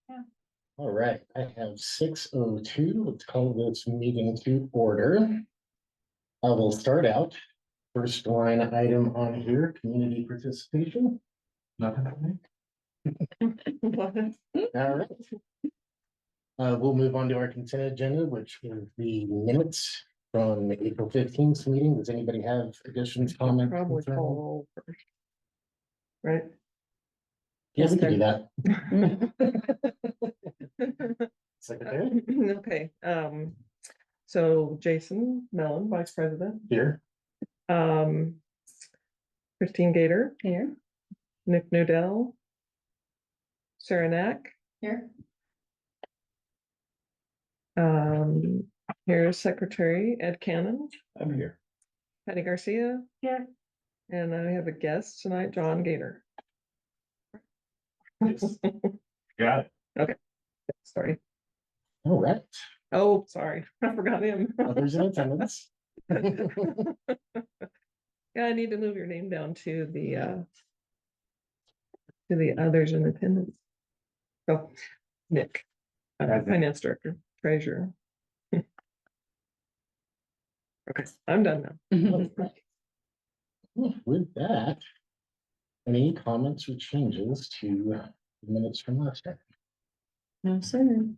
Yeah. All right, I have 6:02. Let's call this meeting to order. I will start out. First line item on here, community participation. Nothing. All right. We'll move on to our consent agenda, which is the minutes from the April 15th meeting. Does anybody have additions, comments? Probably concerns? call first. Right? Yes, we can do that. Secretary? Okay, so Jason Mellon, Vice President. Here. Christine Gator. Here. Nick Nudell. Sarah Knack. Here. Here's Secretary Ed Cannon. I'm here. Patty Garcia. Here. And I have a guest tonight, John Gator. Got it. Okay, sorry. All right. Oh, sorry, I forgot him. Others in attendance. Yeah, I need to move your name down to the others in attendance. So, Nick, Finance Director, Treasurer. Okay, I'm done now. With that, any comments or changes to the minutes from last time? No, sir.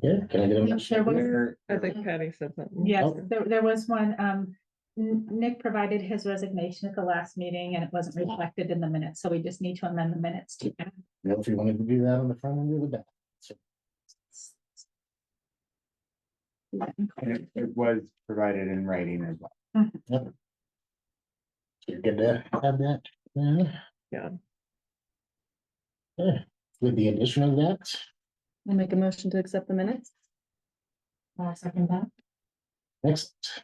Yeah, can I get a motion? I think Patty said something. Yes, Oh. there was one, Nick provided his resignation at the last meeting and it wasn't reflected in the minutes, so we just need to amend the minutes to. Well, if you wanted to do that on the front end or the back. So, And it was provided in writing as well. yep. You're good to have that. Yeah. Yeah. With the addition of that, I'll make a motion to accept the minutes. I'll second that. next.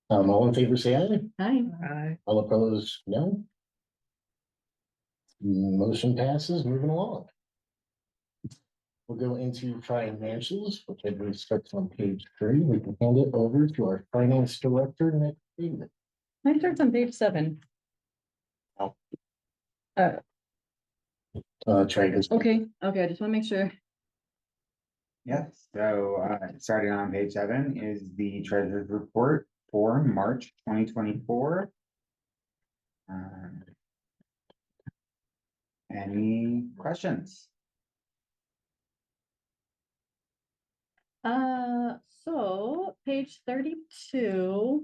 All in favor, say aye. Aye. All opposed, no. Motion passes, moving along. We'll go into financials, which I believe starts on page 3. We can hand it over to our finance director, Nick David. Mine starts on page 7. Try this. Okay, I just want to make sure. Yes, so starting on page 7 is the treasurer's report for March 2024. Any questions? So page 32.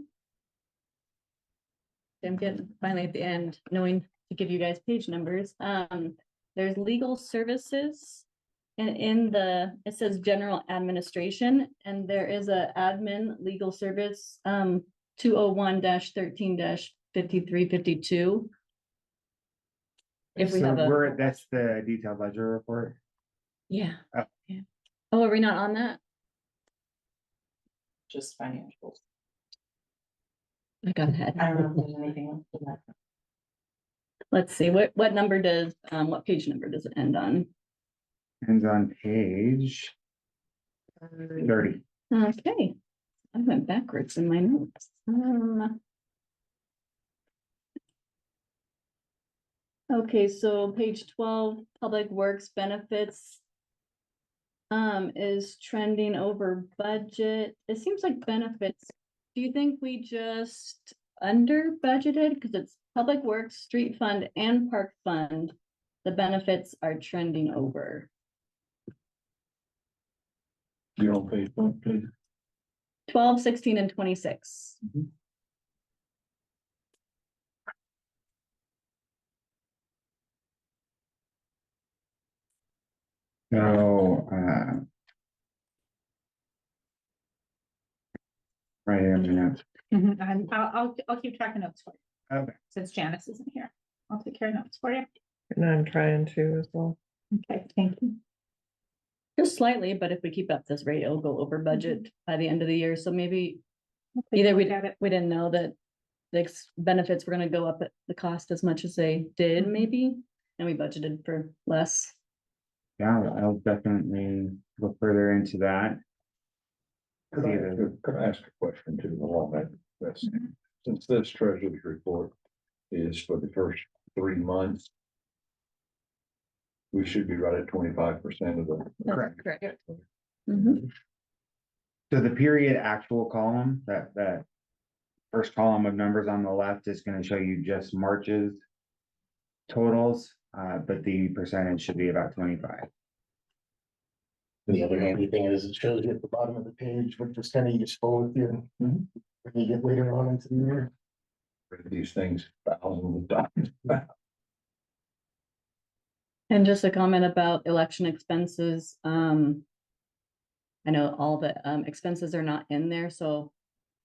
I'm getting finally at the end, knowing to give you guys page numbers. There's legal services. And it says general administration, and there is a admin legal service, 201-13-5352. If we have That's the detailed ledger report. yeah. Oh. Yeah. Oh, are we not on that? Just financials. I got ahead. I don't know if there's anything else to that. Let's see, what number does, what page number does it end on? Ends on page 30. Okay, I went backwards in my notes. Okay, so page 12, public works benefits is trending over budget. It seems like benefits. Do you think we just under budgeted because it's public works, street fund and park fund? The benefits are trending over. You're on page 1, please. 12, 16 and 26. So, right here in the notes. And I'll keep track of notes for you. Okay. Since Janice isn't here, I'll take care of notes for you. And I'm trying to as well. Okay, thank you. Just slightly, but if we keep up this rate, it'll go over budget by the end of the year. So maybe either we didn't know that the benefits were gonna go up at the cost as much as they did, maybe, and we budgeted for less. Yeah, I'll definitely look further into that. Could I ask a question too along that? Since this treasurer's report is for the first 3 months, We should be right at 25% of the. Correct. Correct. Mhm. So the period actual column, that first column of numbers on the left is gonna show you just March's totals, but the percentage should be about 25. The other handy thing is it shows you at the bottom of the page, what percentage you spoke with you. When you get later on into the year. These things thousands of times. And just a comment about election expenses, I know all the expenses are not in there, so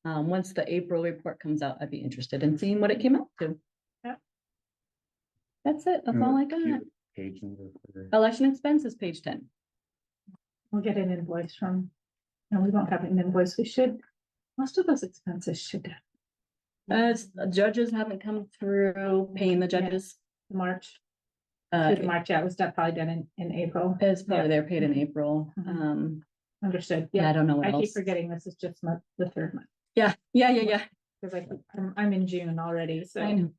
once the April report comes out, I'd be interested in seeing what it came out to. Yeah. That's it, that's all I got. Page number for- Election expenses, page 10. We'll get an invoice from, no, we won't have an invoice. We should, most of those expenses should As judges haven't come through paying the judges, March, uh, through March, yeah, it was probably done in April. it's probably they're paid in April. Mhm. Understood, Yeah, I yeah. don't know what I keep else. forgetting this is just the third month, Yeah, yeah. because I'm in June already, I so. know.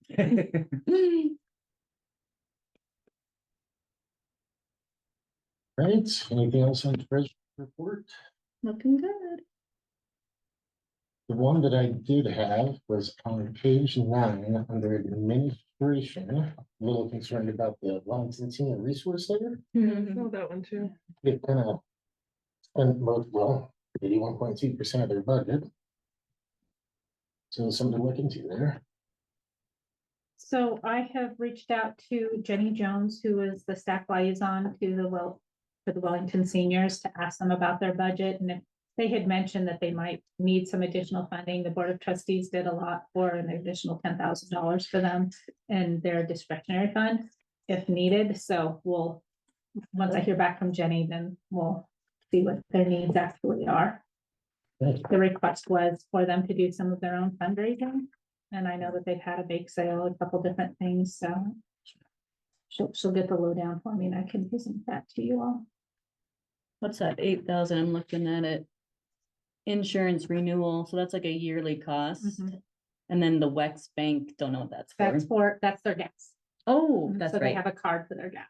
Right, anything else on the treasurer's report? Looking good. The one that I did have was on page 9 under administration. A little concerned about the Wellington Senior Resource Center. Saw that one too. They kind of spent most, well, 81.2% of their budget. So something to look into there. So I have reached out to Jenny Jones, who is the staff liaison to for the Wellington seniors, to ask them about their budget, and if they had mentioned that they might need some additional funding. The Board of Trustees did a lot for an additional $10,000 for them in their discretionary fund if needed. So once I hear back from Jenny, then we'll see what their needs actually are. Right. The request was for them to do some of their own fundraising. And I know that they've had a bake sale, a couple different things, so she'll get the lowdown for me and I can present that to you all. What's that, 8,000? I'm looking at it. Insurance renewal, so that's like a yearly cost. Mhm. And then the Wex Bank, don't know what that's for. That's their gas. Oh, that's So they right. have a card for their gas.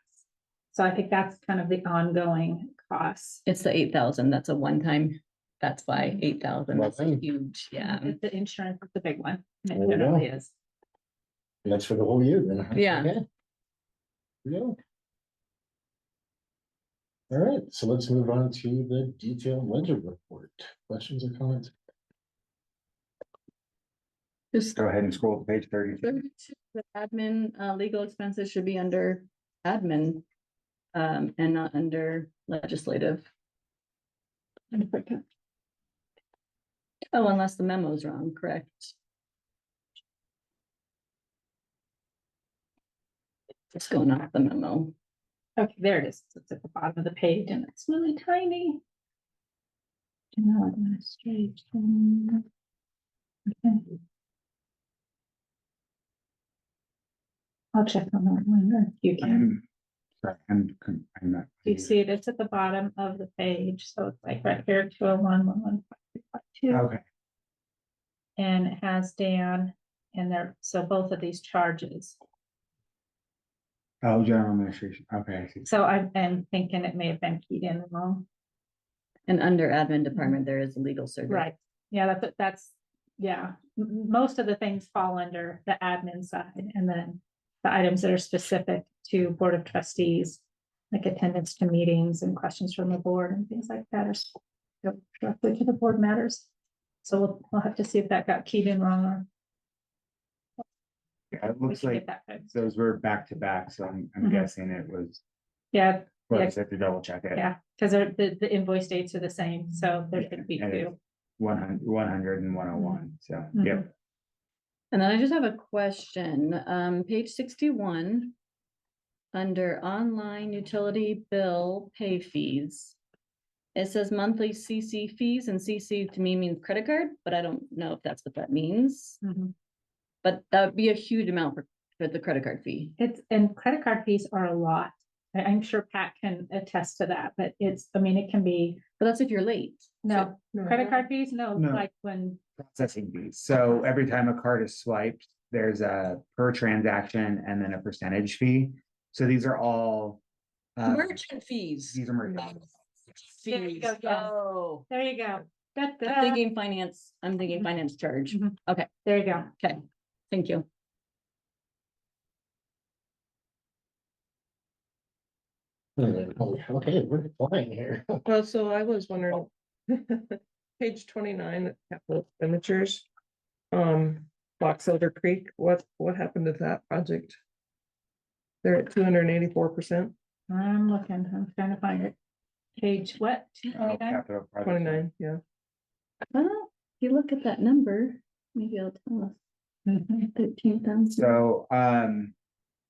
So I think that's kind of the ongoing cost. It's the 8,000. That's a one-time. That's why 8,000. That's a Lovely. huge, yeah. The insurance is the big one. It There you generally go. is. And that's for the whole year then. huh? Yeah. Okay. Yeah. All right, so let's move on to the detailed ledger report. Questions or comments? Just Go ahead and scroll to page 32. the admin, legal expenses should be under admin, and not under legislative. Oh, unless the memo's wrong, correct? Just going off the memo. Okay, there it is. It's at the bottom of the page and it's really tiny. General administration. Okay. I'll check on that one. You can. Sorry, I'm not. Do you see it? It's at the bottom of the page. So it's like right here, 201-115-2. Okay, And it has Dan in there. So both of these charges. oh, general administration, okay, I see. So I'm thinking it may have been keyed in wrong. And under admin department, there is a legal survey. Right, yeah, that's, yeah, most of the things fall under the admin side, and then the items that are specific to Board of Trustees, like attendance to meetings and questions from the board and things like that, are go directly to the board matters. So we'll have to see if that got keyed in wrong, or Yeah, it we looks can like get that fixed. those were back to back, so I'm Mhm. guessing it was, Yeah, well, I Yeah. just have to double check it. yeah, because the invoice dates are the same, so there should be And it's two. 100 and 101, so, Mhm. yep. And then I just have a question, page 61. Under online utility bill pay fees. It says monthly CC fees, and CC to me means credit card, but I don't know if that's what that means. Mhm. But that would be a huge amount for the credit card fee. And credit card fees are a lot. I'm sure Pat can attest to that, but I mean, it can be, But that's if you're late. no, credit card fees, no, No. like when, Processing fees, so every time a card is swiped, there's a per transaction and then a percentage fee. So these are all Merchant fees. These are merchant. There you go, Fees. yeah. Oh, There you go. Da, I'm da. thinking finance, I'm thinking Mhm. finance charge. Mhm. Okay, There you go. okay, thank you. Okay, we're flying here. Well, so I was wondering, page 29, capital expenditures. Box Elder Creek, what happened to that project? They're at 284%, I'm looking, I'm trying to find it. Page what? Oh, 229? capital project. 29, yeah. Well, if you look at that number, maybe it'll tell us Mhm. 13,000. So,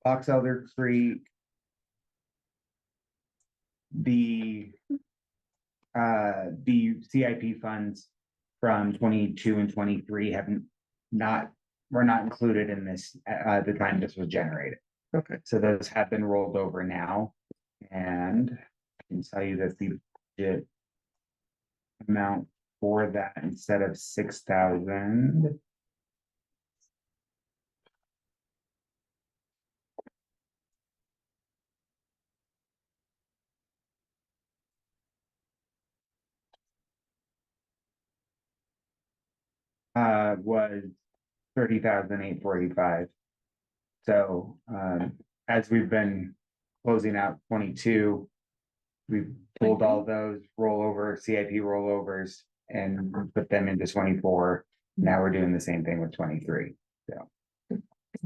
Box Elder Creek. The CIP funds from 22 and 23 haven't were not included in this, the time this was generated. Okay, So those have been rolled over now, and I can tell you that the budget amount for that, instead of 6,000. Was 30,845. So, as we've been closing out 22. We've pulled all those rollover, CIP rollovers and put them into 24. Now we're doing the same thing with 23, so.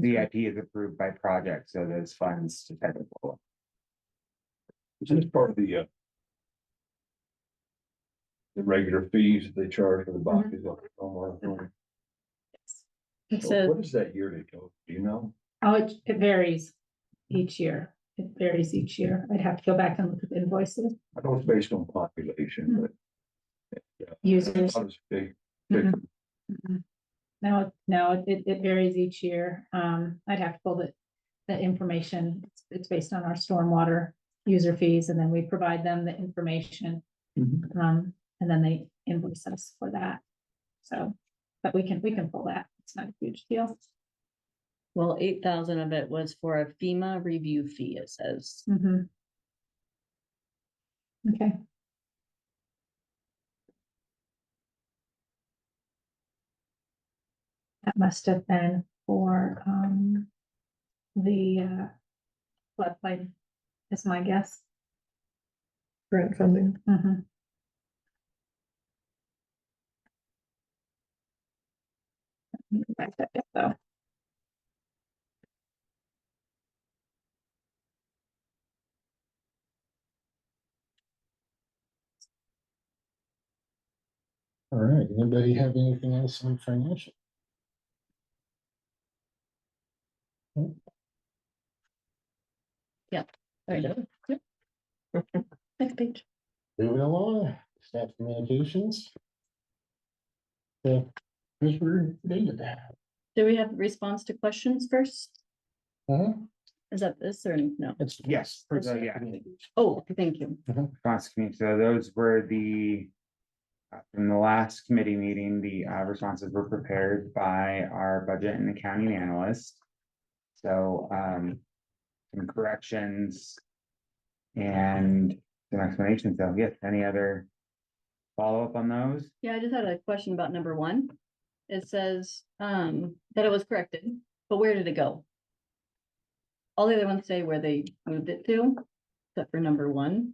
CIP is approved by project, so those funds just have to flow. Is this part of the regular fees that they charge for the boxes? It So says, what is that yearly total? Do you know? Oh, it varies each year. It varies each year. I'd have to go back and look at the invoices, I know it's based on population, but. users. How does it Mhm. Mhm. No, it varies each year. I'd have to pull the information. It's based on our stormwater user fees, and then we provide them the information. And then they invoice us for that. So, but we can pull that. It's not a huge deal. well, 8,000 of it was for a FEMA review fee, it says. Mhm. Okay. That must have been for, the, floodplain, is my guess. grant funding. Mhm. Back that up, though. All right, anybody have anything else on financial? There you go. Yep. Next page. Moving along, staff communications. The Mr. David. Do we have response to questions first? Uh-huh. Is that this or no? It's Yes, for the, staff yeah. communications. Oh, thank you. Response committee, so those were the. From the last committee meeting, the responses were prepared by our budget and accounting analyst. So, some corrections. And some explanations, so yes, any other follow-up on those? Yeah, I just had a question about number 1. It says, that it was corrected, but where did it go? All the other ones say where they moved it to, except for number 1.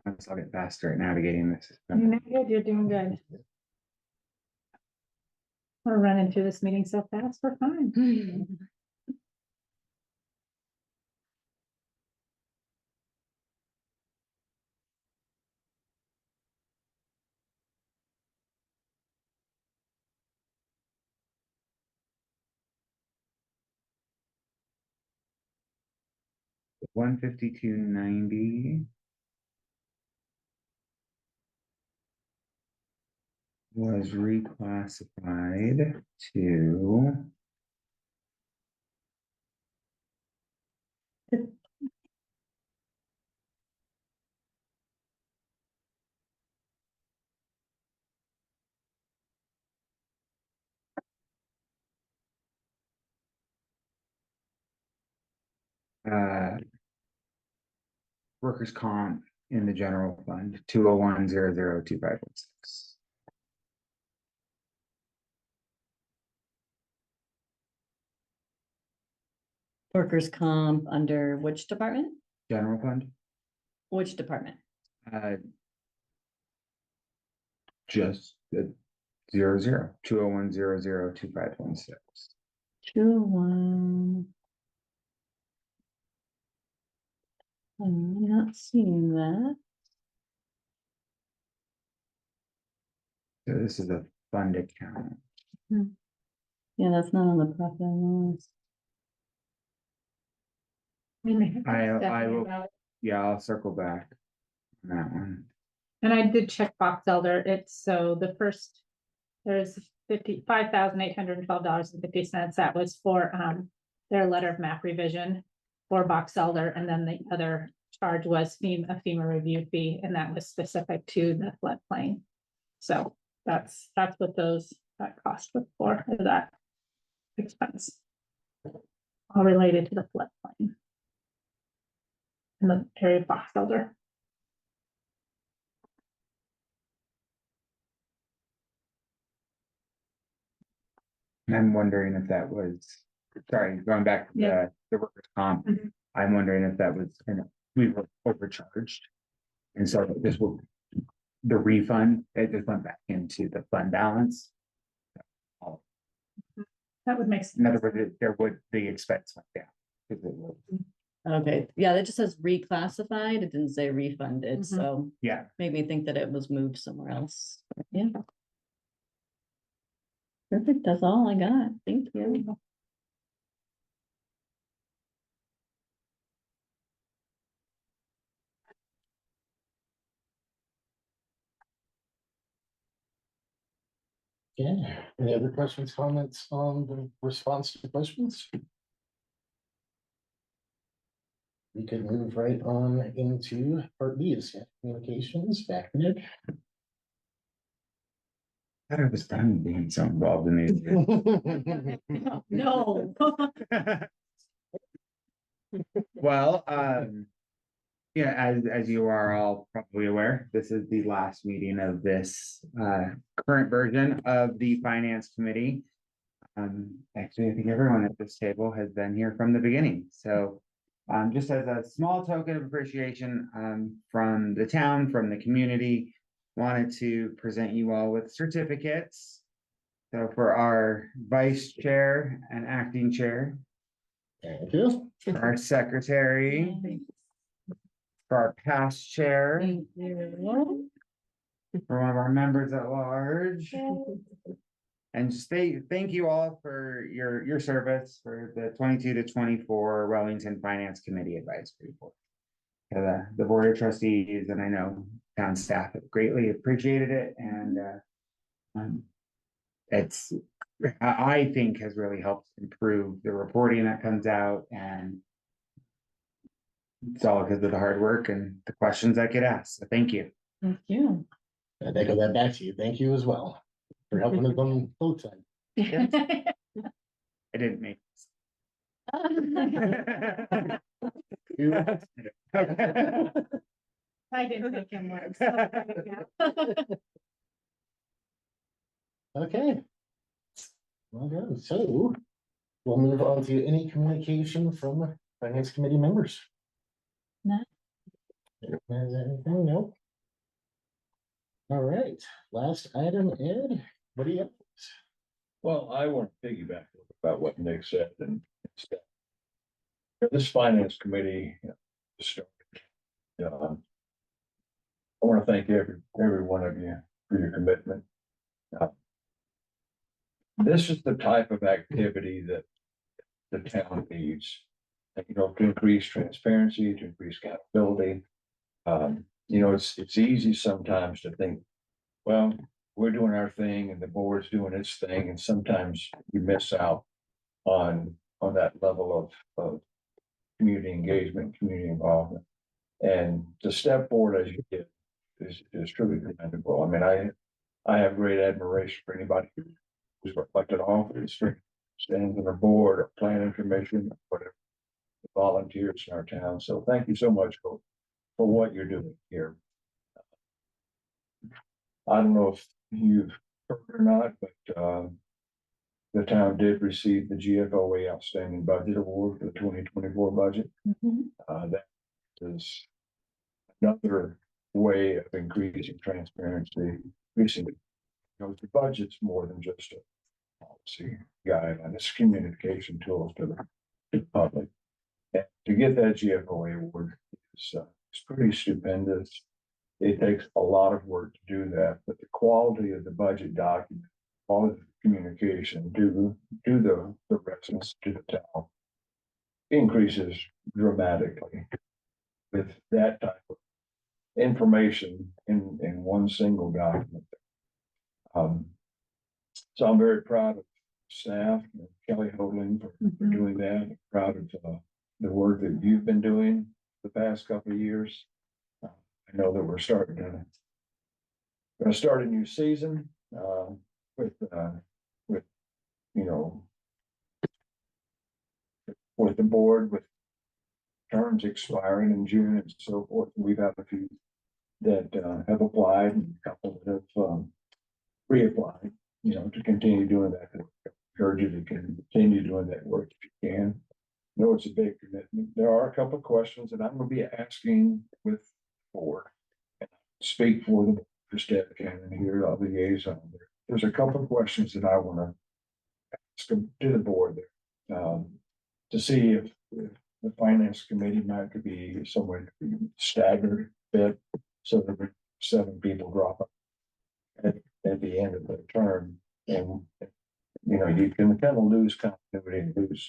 promise I'll get faster at navigating this. You're good, you're doing good. We're running through this meeting so fast, we're fine. $152.90 was reclassified to uh, workers' comp in the general fund, 201-002516. Workers' comp under which department? General fund, Which department? just the 201-002516. 201. I'm not seeing that. So this is a fund account. Yeah, that's not on the profit and loss. I will, yeah, I'll circle back on that one. And I did check Box Elder, it's so the first, there's $55,812.50, that was for their letter of map revision for Box Elder, and then the other charge was a FEMA review fee, and that was specific to the floodplain. So that's what that cost was for that expense. All related to the floodplain. In the area of Box Elder. And I'm wondering if that was, sorry, going back to Yeah. the workers' comp. Mhm. I'm wondering if that was, we were overcharged. And so this will, the refund, it just went back into the fund balance. That would make sense. In other words, the expense went down. 'Cause it was- Okay, yeah, that just says reclassified. It didn't say refunded, Mhm. so Yeah, made me think that it was moved somewhere else. Yeah. Perfect, that's all I got. Thank you. Yeah, any other questions, comments on the response to questions? We could move right on into part B, is communications, back to Nick. I thought I was done being so involved in these. No. Well, yeah, as you are all probably aware, this is the last meeting of this current version of the Finance Committee. Actually, I think everyone at this table has been here from the beginning, so just as a small token of appreciation from the town, from the community, wanted to present you all with certificates. So for our vice chair and acting chair, Thank you. for our secretary, for our past chair, Thank you. for one of our members at large. And just thank you all for your service for the 22 to 24 Wellington Finance Committee Advisory Board. The Board of Trustees, and I know town staff have greatly appreciated it, and it's, I think, has really helped improve the reporting that comes out, and it's all because of the hard work and the questions that get asked. So thank you. Thank you. I echo that back to you. Thank you as well for helping us on both sides. I didn't make this. I didn't think him work. So there you go. Okay. Okay, so we'll move on to any communication from Finance Committee members. None. Has anything? Nope. All right, last item, Ed, what do you have? Well, I want to piggyback about what Nick said and stuff. This finance committee, started, I want to thank every one of you for your commitment. This is the type of activity that the town needs. To increase transparency, to increase accountability. It's easy sometimes to think, well, we're doing our thing and the board's doing its thing, and sometimes you miss out on that level of community engagement, community involvement. And to step forward as you did is truly commendable. I mean, I have great admiration for anybody who's elected office, stands on a board or planning commission, whatever, the volunteers in our town. So thank you so much for what you're doing here. I don't know if you've heard or not, but the town did receive the GFOA Outstanding Budget Award for the 2024 budget. That is another way of increasing transparency, increasing, the budget's more than just a policy guideline, it's communication tools to the public. And to get that GFOA award is it's pretty stupendous. It takes a lot of work to do that, but the quality of the budget document, all of the communication to the residents, to the town, increases dramatically with that type of information in one single document. So I'm very proud of staff, Kelly Hoagland for doing that. I'm proud of the work that you've been doing the past couple of years. I know that we're going to start a new season with with the board, with terms expiring in June and so forth. We've had a few that have applied and a couple that have reapplied, to continue doing that. I encourage you to continue doing that work if you can. I know it's a big commitment. There are a couple of questions that I'm going to be asking with the board. Speak for the Deb Cannon here, the liaison. There's a couple of questions that I want to ask to the board there, to see if the finance committee might could be somewhere staggered a bit, so that 7 people drop up at the end of the term, and you can kind of lose continuity and lose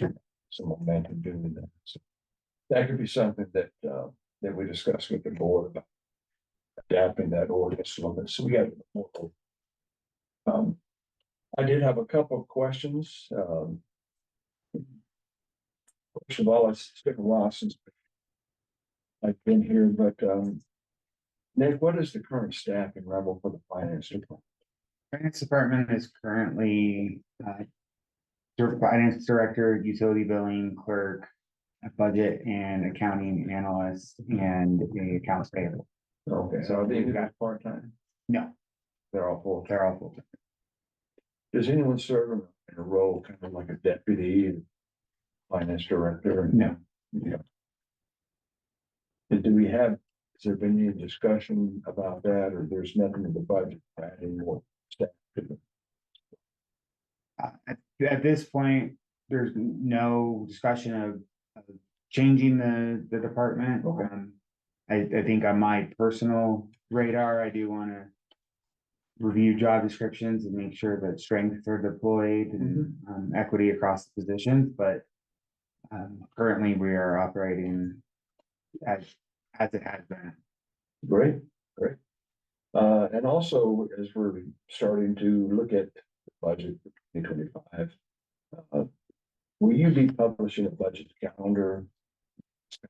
some momentum doing that. So that could be something that we discuss with the board about adapting that ordinance a little bit. So we got more. I did have a couple of questions. First of all, it's been a while since I've been here, but Nick, what is the current staffing level for the finance department? Finance department is currently finance director, utility billing clerk, a budget and accounting analyst, and the accounts payable. Okay, so are they got part-time? No, They're all full. they're all full time. Does anyone serve in a role kind of like a deputy and finance director? No. Yeah. Do we have, has there been any discussion about that, or there's nothing in the budget for adding more staff to the? At this point, there's no discussion of changing the department. Okay. I think on my personal radar, I do want to review job descriptions and make sure that strengths are deployed and equity across the positions, but currently we are operating as it has been. Great. And also, as we're starting to look at the budget for 2025, will you be publishing a budget calendar?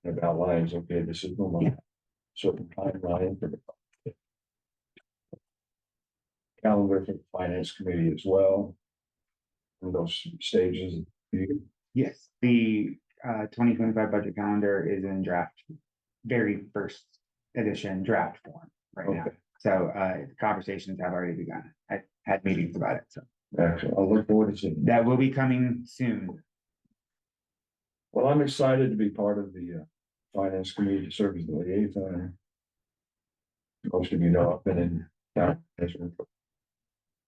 Kind of outlines, okay, this is the certain timeline for the calendar for the finance committee as well. In those stages. Yes, the 2025 budget calendar is in draft, very first edition draft form right now. Okay. So conversations have already begun. I had meetings about it, so Excellent. I'll look forward to seeing that. that will be coming soon. Well, I'm excited to be part of the finance committee, to serve as the liaison. most of you know, I've been in town management for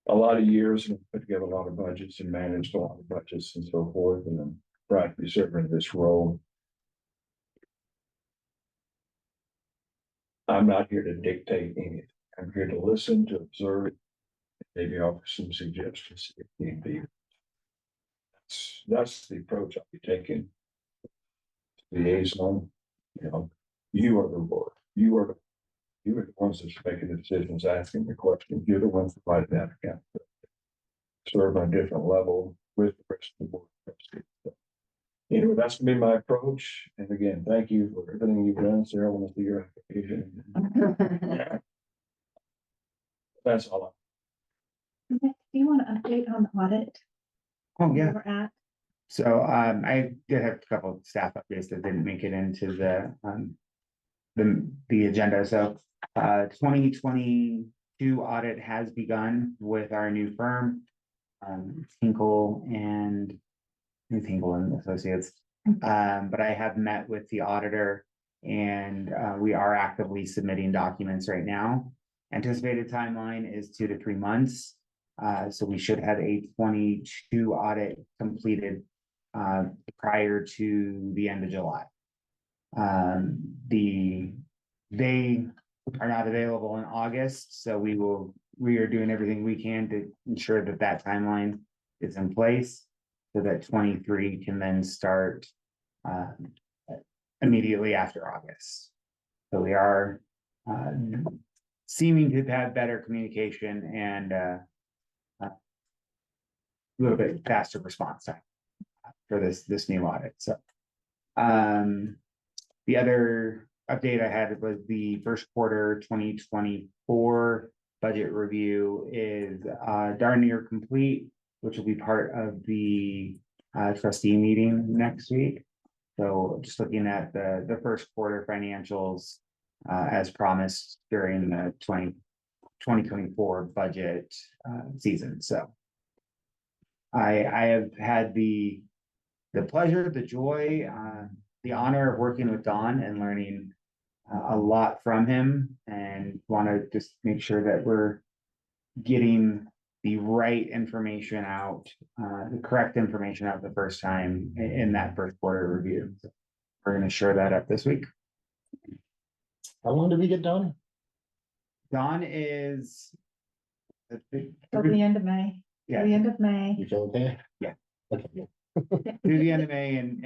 a lot of years and put together a lot of budgets and managed a lot of budgets and so forth, and I'm proud to be serving in this role. I'm not here to dictate anything. I'm here to listen, to observe, maybe offer some suggestions if need be. That's the approach I'll be taking. Liaison, you know, you are the board, you are the ones that's making the decisions, asking the questions, you're the ones providing that account. Serve on a different level with the rest of the board. Anyway, that's gonna be my approach, and again, thank you for everything you've done, Sarah, I want to see your application. That's all. Do you want to update on the audit? Oh, Where yeah. we're at? So, I did have a couple of staff updates that didn't make it into the agenda. So, 2022 audit has begun with our new firm, Tinkle and Associates. But I have met with the auditor and, we are actively submitting documents right now. Anticipated timeline is 2 to 3 months. So we should have a 22 audit completed prior to the end of July. They are not available in August, so we are doing everything we can to ensure that that timeline is in place so that 23 can then start immediately after August. So we are seeming to have better communication and a little bit faster response time for this new audit. So the other update I had was the first quarter 2024 budget review is darn near complete, which will be part of the trustee meeting next week. So just looking at the first quarter financials as promised during the 2024 budget season. So I have had the pleasure, the joy, the honor of working with Don and learning a lot from him, and want to just make sure that we're getting the right information out, the correct information out the first time in that first quarter review. So we're going to share that up this week. How long did we get done? Don is Till the end of May. Till the yeah, end of May. You feel okay? Yeah. Okay. through the end of May, and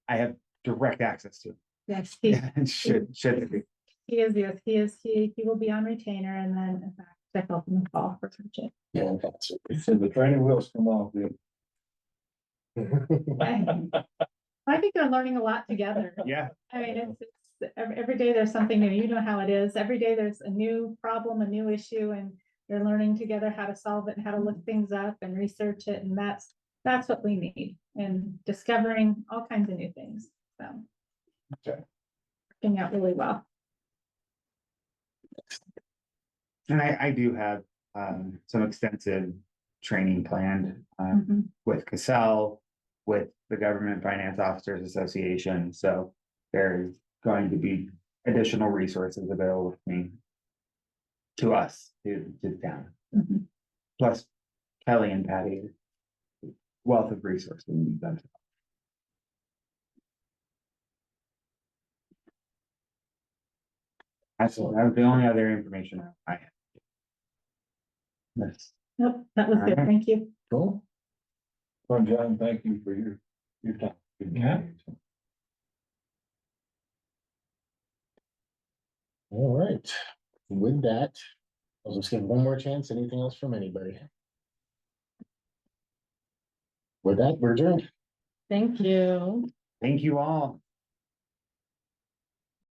I have direct access to. Yes, Yeah, should be. he is, yes, he will be on retainer and then in fact, step up in the fall for budget. Yeah, that's So the training wheels come off, it. I think they're learning a lot together. Yeah, I mean, it's every day there's something new. You know how it is. Every day there's a new problem, a new issue, and they're learning together how to solve it and how to look things up and research it. And that's what we need, and discovering all kinds of new things. So Okay. working out really well. and I do have some extensive training planned Mhm. with Cassell, with the Government Finance Officers Association. So there's going to be additional resources available to us, to town. Mhm. Plus Kelly and Patty, wealth of resources. we've done. That's the only other information I have. Yes. Nope, that was good. Alright. Thank you. Cool. Well, John, thank you for your time. Yeah. All right, with that, I'll just give one more chance. Anything else from anybody? With that, we're adjourned. Thank you. Thank you all.